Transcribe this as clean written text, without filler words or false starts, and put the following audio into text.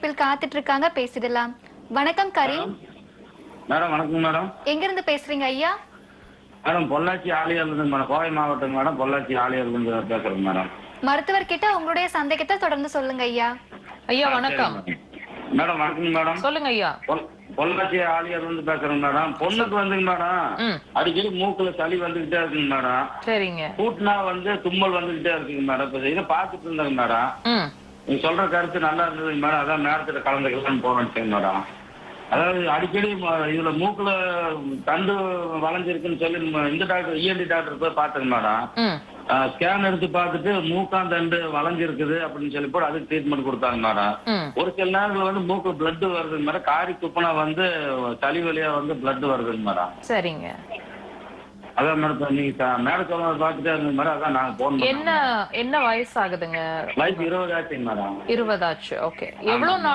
இணைப்பில் காத்துட்டு இருக்காங்க, பேசிடலாம். வணக்கம் கரீம். மேடம் வணக்கம் மேடம். எங்க இருந்து பேசுறீங்க ஐயா? மேடம் பொள்ளாச்சி ஆலியார்ல இருந்து மேடம், கோவை மாவட்டம் மேடம், பொள்ளாச்சி ஆலியார்ல இருந்து பேசுறேன் மேடம். மருத்துவர் கிட்ட உங்களுடைய சந்தேகத்தை தொடர்ந்து சொல்லுங்க ஐயா. ஐயா வணக்கம். மேடம் வணக்கம் மேடம். சொல்லுங்க ஐயா. பொள்ளாச்சி ஆலியார்ல இருந்து பேசுறேன் மேடம். பொண்ணுக்கு வந்துங்க மேடம், அடிக்கடி மூக்குல சளி வந்துகிட்டே இருக்குங்க மேடம். சரிங்க. கூட்டினா தும்மல் வந்துகிட்டே இருக்குங்க மேடம். இப்ப இதை பாத்துட்டு இருந்தாங்க மேடம். நீங்க சொல்ற கருத்து நல்லா இருந்ததுங்க மேடம். அதான் நேரத்துல கலந்துக்கலாம்னு போறேன் மேடம். அதாவது அடிக்கடி இதுல மூக்குல தண்டு வளைஞ்சிருக்குன்னு சொல்லி இந்த டாக்டர் இஎன்டி டாக்டர் போய் பாத்துங்க மேடம். ஸ்கேன் எடுத்து பார்த்துட்டு மூக்கான் தண்டு வளைஞ்சிருக்குது அப்படின்னு சொல்லி போட்டு அதுக்கு ட்ரீட்மெண்ட் கொடுத்தாங்க மேடம். ஒரு சில நேரங்கள் மூக்கு பிளட் வருதுங்க மேடம். காரி துப்புனா சளி வழியா பிளட் வருதுங்க மேடம். சரிங்க. அதான் மேடம் நீங்க மேடம் சொல்ல பார்த்துட்டே இருந்தீங்க மேடம். அதான் நாங்க போன் என்ன வயசு ஆகுதுங்க? வயசு 20 ஆச்சுங்க மேடம். 20 ஆச்சு. ஓகே. எவ்வளவு